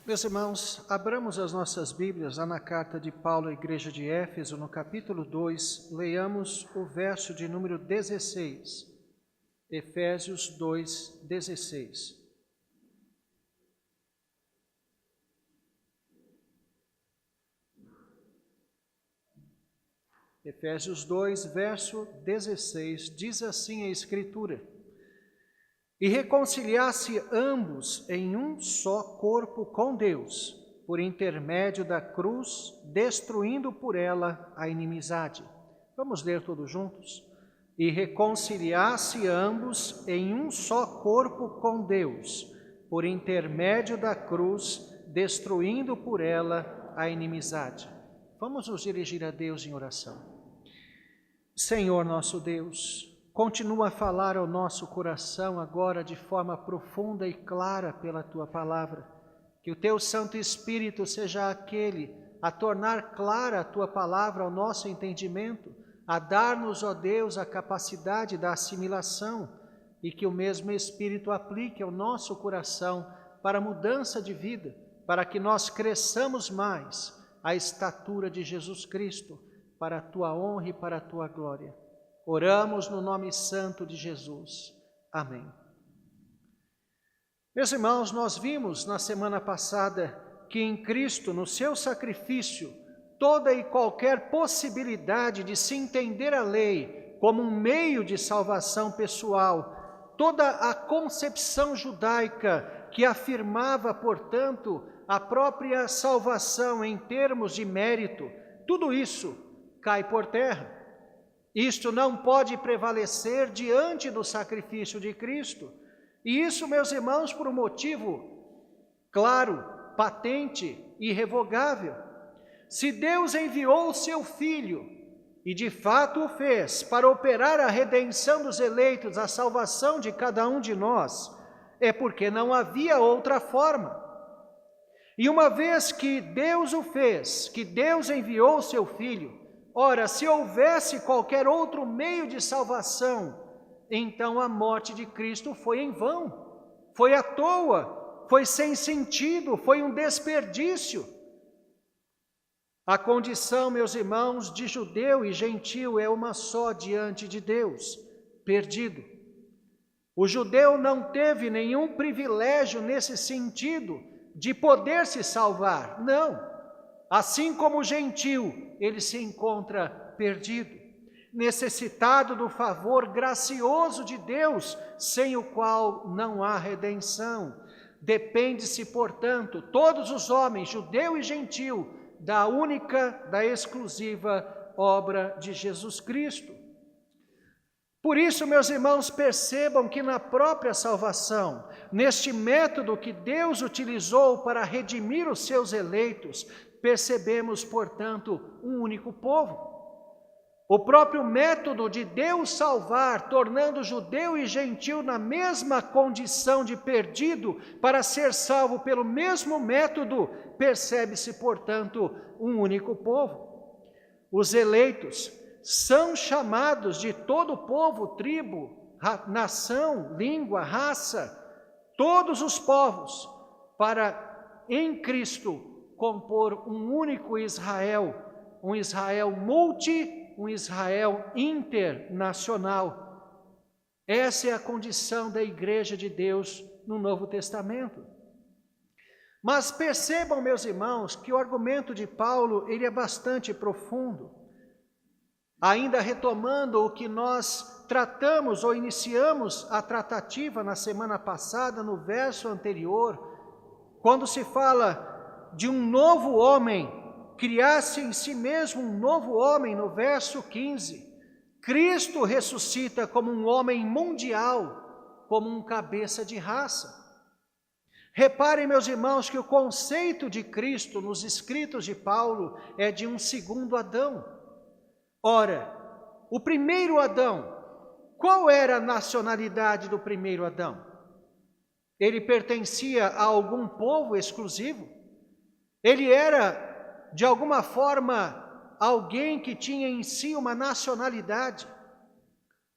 Meus irmãos, abramos as nossas Bíblias lá na carta de Paulo à igreja de Éfeso, no capítulo 2, leiamos o verso de número 16. Efésios 2, 16. Efésios 2, verso 16, diz assim a Escritura: E reconciliasse ambos em um só corpo com Deus, por intermédio da cruz, destruindo por ela a inimizade. Vamos ler todos juntos? E reconciliasse ambos em um só corpo com Deus, por intermédio da cruz, destruindo por ela a inimizade. Vamos nos dirigir a Deus em oração. Senhor nosso Deus, continua a falar ao nosso coração agora de forma profunda e clara pela Tua palavra. Que o Teu Santo Espírito seja aquele a tornar clara a Tua palavra ao nosso entendimento, a dar-nos, ó Deus, a capacidade da assimilação e que o mesmo Espírito aplique ao nosso coração para a mudança de vida, para que nós cresçamos mais à estatura de Jesus Cristo, para a Tua honra e para a Tua glória. Oramos no nome santo de Jesus. Amém. Meus irmãos, nós vimos na semana passada que em Cristo, no seu sacrifício, toda e qualquer possibilidade de se entender a lei como um meio de salvação pessoal, toda a concepção judaica que afirmava, portanto, a própria salvação em termos de mérito, tudo isso cai por terra. Isto não pode prevalecer diante do sacrifício de Cristo. E isso, meus irmãos, por um motivo claro, patente e irrevogável. Se Deus enviou o seu Filho, e de fato o fez, para operar a redenção dos eleitos, a salvação de cada um de nós, é porque não havia outra forma. E uma vez que Deus o fez, que Deus enviou o seu Filho, ora, se houvesse qualquer outro meio de salvação, então a morte de Cristo foi em vão, foi à toa, foi sem sentido, foi um desperdício. A condição, meus irmãos, de judeu e gentil é uma só diante de Deus: perdido. O judeu não teve nenhum privilégio nesse sentido de poder se salvar, não. Assim como o gentil, ele se encontra perdido, necessitado do favor gracioso de Deus, sem o qual não há redenção. Depende-se, portanto, todos os homens, judeu e gentil, da única, da exclusiva obra de Jesus Cristo. Por isso, meus irmãos, percebam que na própria salvação, neste método que Deus utilizou para redimir os seus eleitos, percebemos, portanto, um único povo. O próprio método de Deus salvar, tornando judeu e gentil na mesma condição de perdido para ser salvo pelo mesmo método, percebe-se, portanto, um único povo. Os eleitos são chamados de todo povo, tribo, nação, língua, raça, todos os povos, para em Cristo compor um único Israel, um Israel um Israel internacional. Essa é a condição da Igreja de Deus no Novo Testamento. Mas percebam, meus irmãos, que o argumento de Paulo ele é bastante profundo. Ainda retomando o que nós tratamos ou iniciamos a tratativa na semana passada, no verso anterior, quando se fala de um novo homem, criasse em si mesmo um novo homem, no verso 15. Cristo ressuscita como um homem mundial, como um cabeça de raça. Reparem, meus irmãos, que o conceito de Cristo nos escritos de Paulo é de um segundo Adão. Ora, o primeiro Adão, qual era a nacionalidade do primeiro Adão? Ele pertencia a algum povo exclusivo? Ele era, de alguma forma, alguém que tinha em si uma nacionalidade.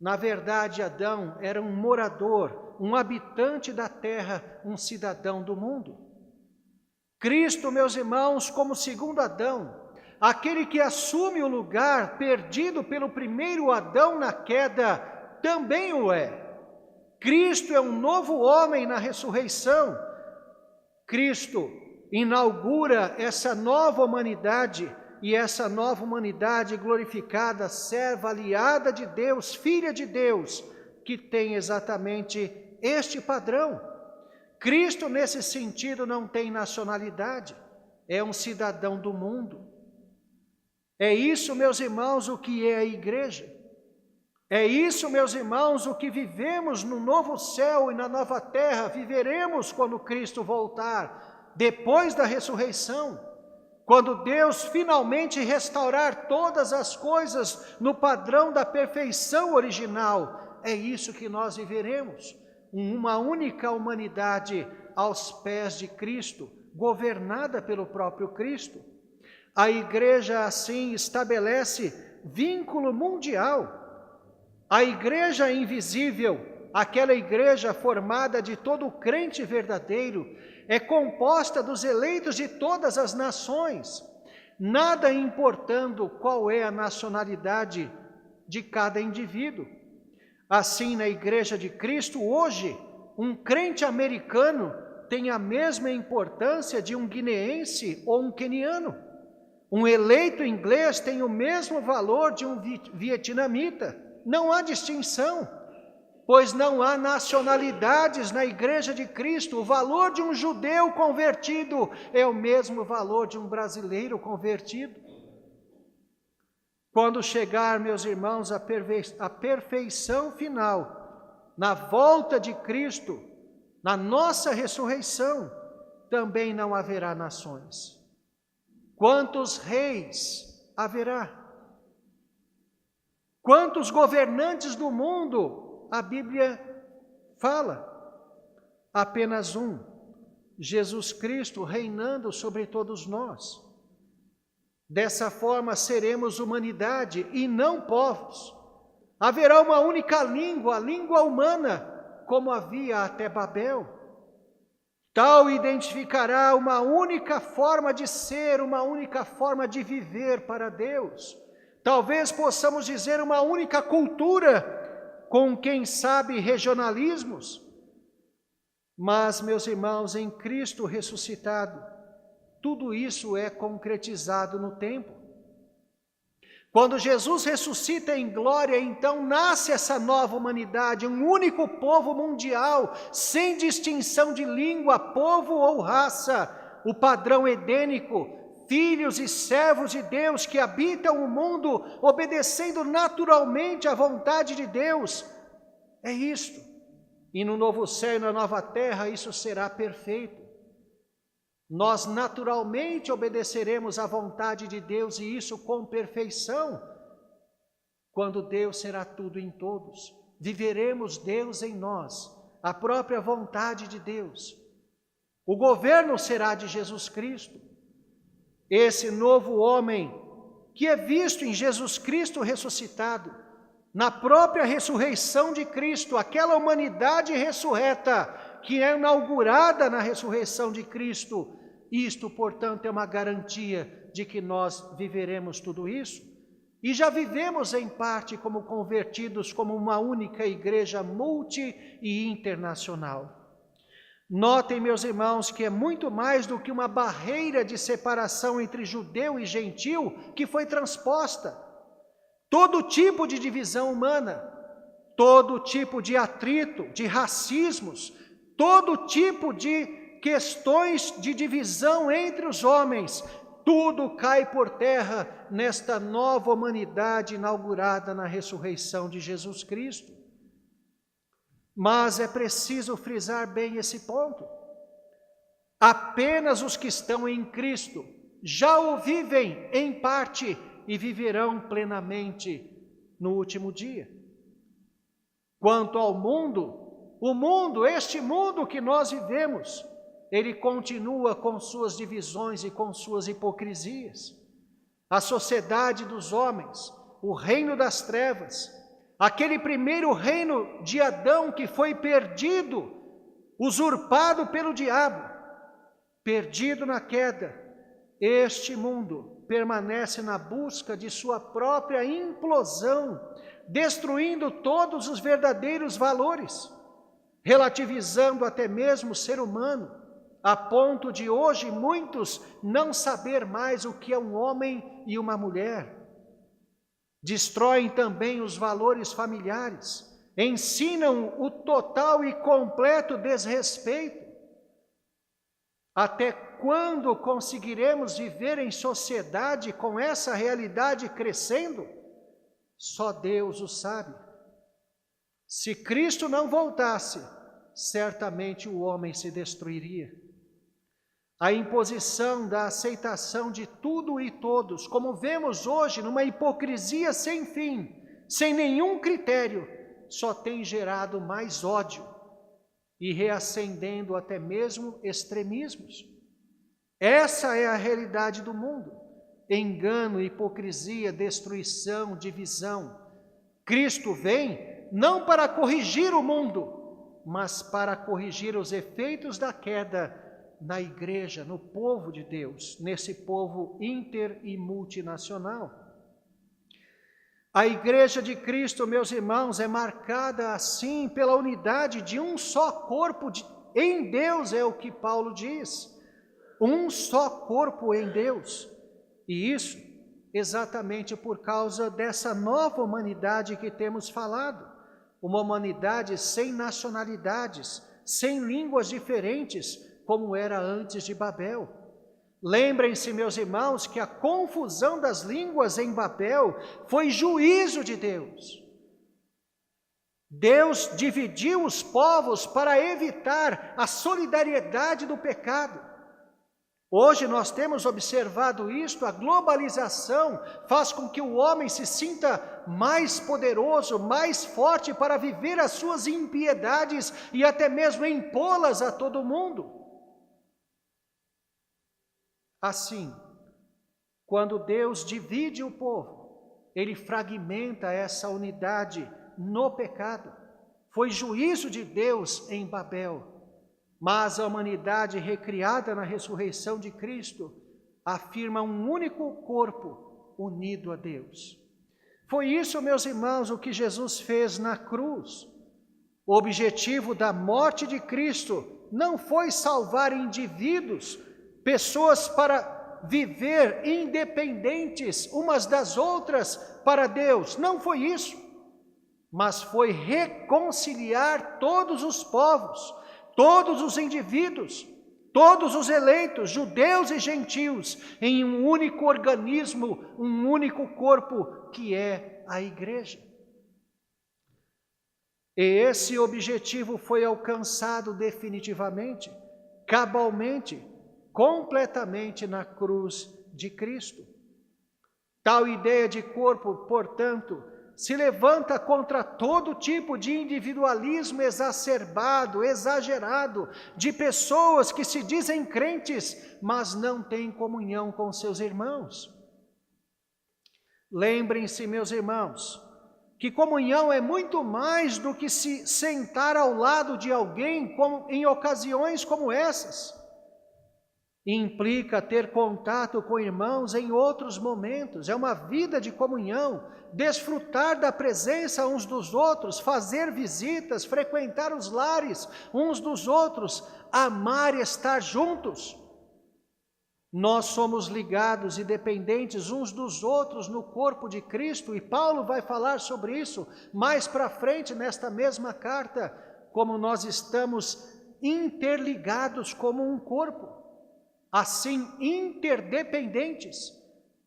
Na verdade, Adão era um morador, um habitante da terra, um cidadão do mundo. Cristo, meus irmãos, como segundo Adão, aquele que assume o lugar perdido pelo primeiro Adão na queda, também o é. Cristo é um novo homem na ressurreição. Cristo inaugura essa nova humanidade, e essa nova humanidade glorificada, serva aliada de Deus, filha de Deus, que tem exatamente este padrão. Cristo, nesse sentido, não tem nacionalidade, é um cidadão do mundo. É isso, meus irmãos, o que é a igreja. É isso, meus irmãos, o que vivemos no novo céu e na nova terra, viveremos quando Cristo voltar, depois da ressurreição, quando Deus finalmente restaurar todas as coisas no padrão da perfeição original. É isso que nós viveremos, uma única humanidade aos pés de Cristo, governada pelo próprio Cristo. A igreja, assim, estabelece vínculo mundial. A igreja invisível, aquela igreja formada de todo o crente verdadeiro, é composta dos eleitos de todas as nações, nada importando qual é a nacionalidade de cada indivíduo. Assim, na igreja de Cristo, hoje, um crente americano tem a mesma importância de um guineense ou um queniano. Um eleito inglês tem o mesmo valor de um vietnamita. Não há distinção, pois não há nacionalidades na igreja de Cristo. O valor de um judeu convertido é o mesmo valor de um brasileiro convertido. Quando chegar, meus irmãos, a perfeição final, na volta de Cristo, na nossa ressurreição, também não haverá nações. Quantos reis haverá? Quantos governantes do mundo a Bíblia fala? Apenas um, Jesus Cristo reinando sobre todos nós. Dessa forma seremos humanidade e não povos. Haverá uma única língua, a língua humana, como havia até Babel. Tal identificará uma única forma de ser, uma única forma de viver para Deus. Talvez possamos dizer uma única cultura, com quem sabe regionalismos. Mas, meus irmãos, em Cristo ressuscitado, tudo isso é concretizado no tempo. Quando Jesus ressuscita em glória, então nasce essa nova humanidade, um único povo mundial, sem distinção de língua, povo ou raça, o padrão edênico, filhos e servos de Deus que habitam o mundo, obedecendo naturalmente à vontade de Deus. É isto. E no novo céu e na nova terra isso será perfeito. Nós naturalmente obedeceremos à vontade de Deus, e isso com perfeição, quando Deus será tudo em todos. Viveremos Deus em nós, a própria vontade de Deus. O governo será de Jesus Cristo. Esse novo homem, que é visto em Jesus Cristo ressuscitado, na própria ressurreição de Cristo, aquela humanidade ressurreta, que é inaugurada na ressurreição de Cristo. Isto, portanto, é uma garantia de que nós viveremos tudo isso. E já vivemos em parte como convertidos, como uma única igreja multi e internacional. Notem, meus irmãos, que é muito mais do que uma barreira de separação entre judeu e gentil que foi transposta. Todo tipo de divisão humana, todo tipo de atrito, de racismos, todo tipo de questões de divisão entre os homens, tudo cai por terra nesta nova humanidade inaugurada na ressurreição de Jesus Cristo. Mas é preciso frisar bem esse ponto. Apenas os que estão em Cristo já o vivem em parte e viverão plenamente no último dia. Quanto ao mundo, este mundo que nós vivemos, ele continua com suas divisões e com suas hipocrisias. A sociedade dos homens, o reino das trevas, aquele primeiro reino de Adão que foi perdido, usurpado pelo diabo, Perdido na queda, este mundo permanece na busca de sua própria implosão, destruindo todos os verdadeiros valores, relativizando até mesmo o ser humano, a ponto de hoje muitos não saber mais o que é um homem e uma mulher. Destroem também os valores familiares, ensinam o total e completo desrespeito. Até quando conseguiremos viver em sociedade com essa realidade crescendo? Só Deus o sabe. Se Cristo não voltasse, certamente o homem se destruiria. A imposição da aceitação de tudo e todos, como vemos hoje numa hipocrisia sem fim, sem nenhum critério, só tem gerado mais ódio e reacendendo até mesmo extremismos. Essa é a realidade do mundo: engano, hipocrisia, destruição, divisão. Cristo vem não para corrigir o mundo, mas para corrigir os efeitos da queda na igreja, no povo de Deus, nesse povo inter e multinacional. A igreja de Cristo, meus irmãos, é marcada assim pela unidade de um só corpo em Deus, é o que Paulo diz. Um só corpo em Deus. E isso exatamente por causa dessa nova humanidade que temos falado. Uma humanidade sem nacionalidades, sem línguas diferentes, como era antes de Babel. Lembrem-se, meus irmãos, que a confusão das línguas em Babel foi juízo de Deus. Deus dividiu os povos para evitar a solidariedade do pecado. Hoje nós temos observado isto, a globalização faz com que o homem se sinta mais poderoso, mais forte para viver as suas impiedades e até mesmo impô-las a todo mundo. Assim, quando Deus divide o povo, Ele fragmenta essa unidade no pecado. Foi juízo de Deus em Babel, mas a humanidade recriada na ressurreição de Cristo afirma um único corpo unido a Deus. Foi isso, meus irmãos, o que Jesus fez na cruz. O objetivo da morte de Cristo não foi salvar indivíduos, pessoas para viver independentes umas das outras para Deus. Não foi isso, mas foi reconciliar todos os povos, todos os indivíduos, todos os eleitos, judeus e gentios, em um único organismo, um único corpo, que é a igreja. E esse objetivo foi alcançado definitivamente, cabalmente, completamente na cruz de Cristo. Tal ideia de corpo, portanto, se levanta contra todo tipo de individualismo exacerbado, exagerado, de pessoas que se dizem crentes, mas não têm comunhão com seus irmãos. Lembrem-se, meus irmãos, que comunhão é muito mais do que se sentar ao lado de alguém em ocasiões como essas. Implica ter contato com irmãos em outros momentos, é uma vida de comunhão, desfrutar da presença uns dos outros, fazer visitas, frequentar os lares uns dos outros, amar e estar juntos. Nós somos ligados e dependentes uns dos outros no corpo de Cristo, e Paulo vai falar sobre isso mais para frente nesta mesma carta, como nós estamos interligados como um corpo. Assim, interdependentes.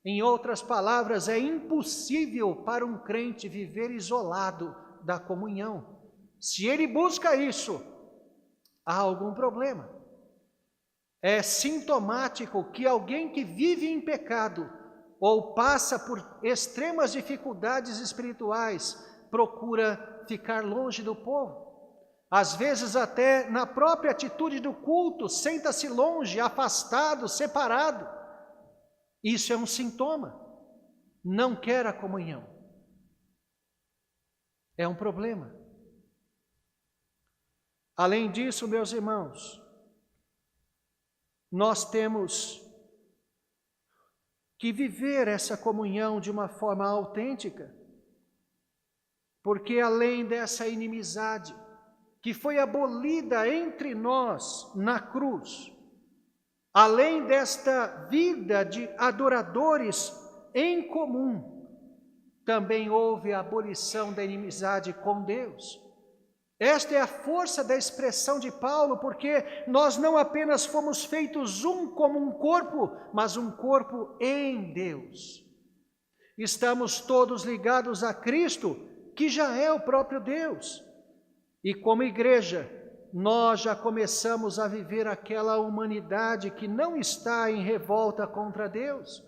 Em outras palavras, é impossível para um crente viver isolado da comunhão. Se ele busca isso, há algum problema. É sintomático que alguém que vive em pecado ou passa por extremas dificuldades espirituais procura ficar longe do povo. Às vezes até na própria atitude do culto, senta-se longe, afastado, separado. Isso é um sintoma. Não quer a comunhão. É um problema. Além disso, meus irmãos, nós temos que viver essa comunhão de uma forma autêntica, porque além dessa inimizade que foi abolida entre nós na cruz, além desta vida de adoradores em comum, também houve a abolição da inimizade com Deus. Esta é a força da expressão de Paulo, porque nós não apenas fomos feitos um como um corpo, mas um corpo em Deus. Estamos todos ligados a Cristo, que já é o próprio Deus. E como igreja, nós já começamos a viver aquela humanidade que não está em revolta contra Deus.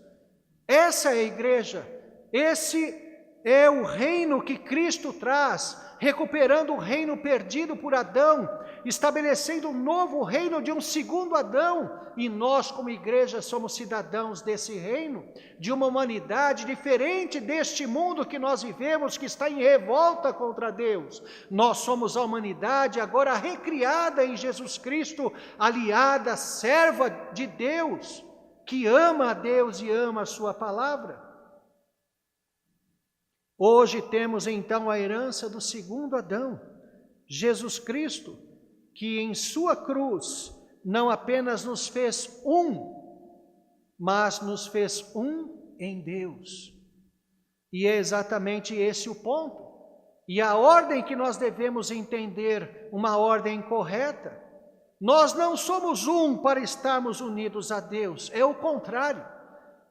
Essa é a igreja, esse é o reino que Cristo traz, recuperando o reino perdido por Adão, estabelecendo um novo reino de um segundo Adão, e nós como igreja somos cidadãos desse reino, de uma humanidade diferente deste mundo que nós vivemos, que está em revolta contra Deus. Nós somos a humanidade agora recriada em Jesus Cristo, aliada, serva de Deus, que ama a Deus e ama a sua palavra. Hoje temos então a herança do segundo Adão, Jesus Cristo, que em sua cruz não apenas nos fez um, mas nos fez um em Deus. E é exatamente esse o ponto. E a ordem que nós devemos entender, uma ordem correta. Nós não somos um para estarmos unidos a Deus, é o contrário.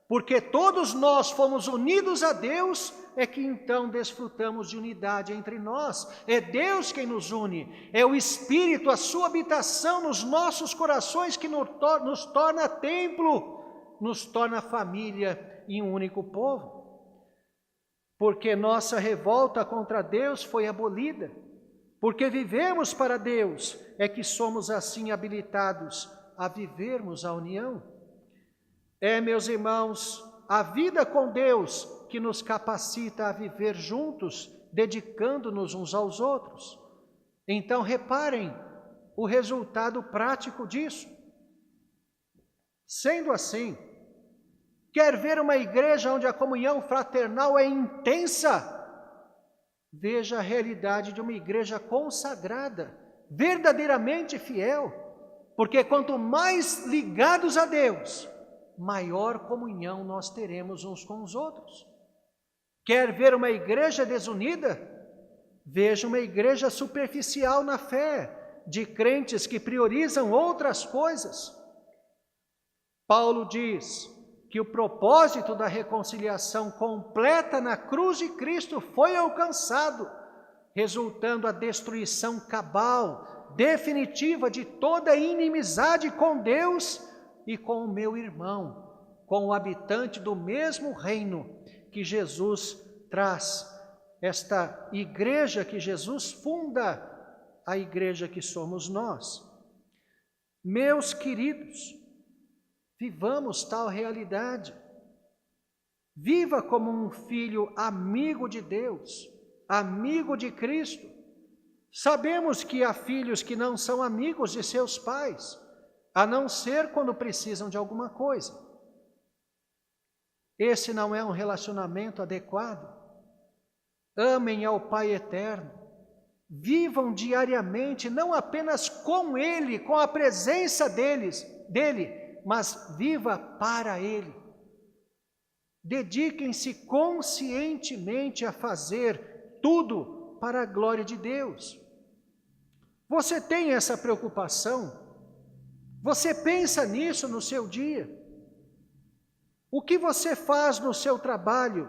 Porque todos nós fomos unidos a Deus, é que então desfrutamos de unidade entre nós. É Deus quem nos une, é o Espírito, a sua habitação nos nossos corações que nos torna templo, nos torna família e um único povo. Porque nossa revolta contra Deus foi abolida, porque vivemos para Deus, é que somos assim habilitados a vivermos a união. É, meus irmãos, a vida com Deus que nos capacita a viver juntos, dedicando-nos uns aos outros. Então, reparem o resultado prático disso. Sendo assim, quer ver uma igreja onde a comunhão fraternal é intensa? Veja a realidade de uma igreja consagrada, verdadeiramente fiel, porque quanto mais ligados a Deus, maior comunhão nós teremos uns com os outros. Quer ver uma igreja desunida? Veja uma igreja superficial na fé, de crentes que priorizam outras coisas. Paulo diz que o propósito da reconciliação completa na cruz de Cristo foi alcançado, resultando a destruição cabal, definitiva de toda inimizade com Deus e com o meu irmão, com o habitante do mesmo reino que Jesus traz, esta igreja que Jesus funda, a igreja que somos nós. Meus queridos, vivamos tal realidade. Viva como um filho amigo de Deus, amigo de Cristo. Sabemos que há filhos que não são amigos de seus pais, a não ser quando precisam de alguma coisa. Esse não é um relacionamento adequado. Amem ao Pai eterno. Vivam diariamente, não apenas com Ele, com a presença dele, mas viva para Ele. Dediquem-se conscientemente a fazer tudo para a glória de Deus. Você tem essa preocupação? Você pensa nisso no seu dia? O que você faz no seu trabalho,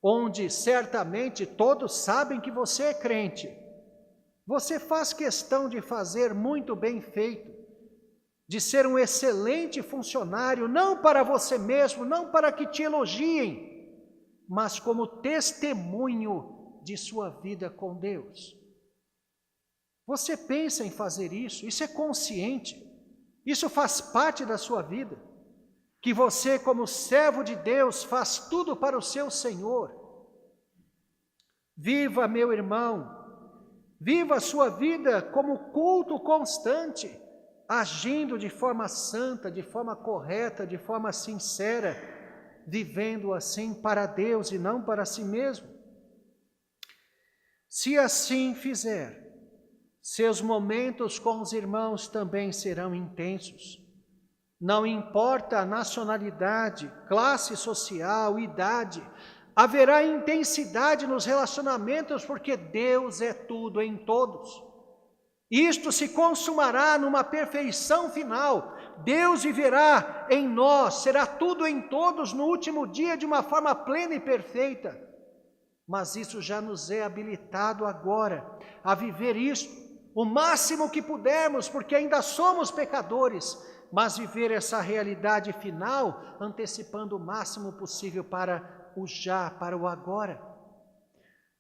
onde certamente todos sabem que você é crente? Você faz questão de fazer muito bem feito, de ser um excelente funcionário, não para você mesmo, não para que te elogiem, mas como testemunho de sua vida com Deus. Você pensa em fazer isso? Isso é consciente. Isso faz parte da sua vida, que você, como servo de Deus, faz tudo para o seu Senhor. Viva, meu irmão, viva a sua vida como culto constante, agindo de forma santa, de forma correta, de forma sincera, vivendo assim para Deus e não para si mesmo. Se assim fizer, seus momentos com os irmãos também serão intensos. Não importa a nacionalidade, classe social, idade, haverá intensidade nos relacionamentos, porque Deus é tudo em todos. Isto se consumará numa perfeição final. Deus viverá em nós, será tudo em todos no último dia de uma forma plena e perfeita. Mas isso já nos é habilitado agora a viver isto o máximo que pudermos, porque ainda somos pecadores, mas viver essa realidade final, antecipando o máximo possível para o já, para o agora.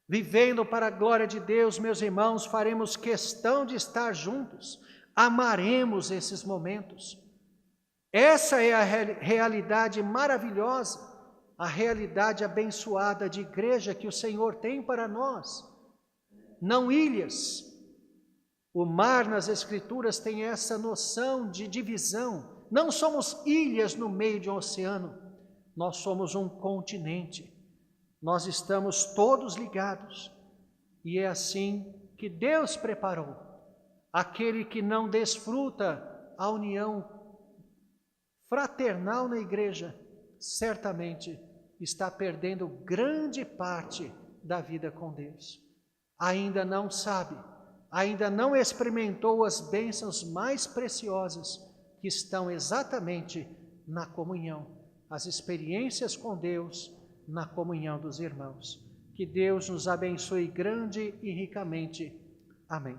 Vivendo para a glória de Deus, meus irmãos, faremos questão de estar juntos, amaremos esses momentos. Essa é a realidade maravilhosa, a realidade abençoada de igreja que o Senhor tem para nós. Não ilhas. O mar nas Escrituras tem essa noção de divisão. Não somos ilhas no meio de um oceano, nós somos um continente. Nós estamos todos ligados. E é assim que Deus preparou. Aquele que não desfruta a união fraternal na igreja, certamente está perdendo grande parte da vida com Deus. Ainda não sabe, ainda não experimentou as bênçãos mais preciosas que estão exatamente na comunhão, as experiências com Deus, na comunhão dos irmãos. Que Deus nos abençoe grande e ricamente. Amém.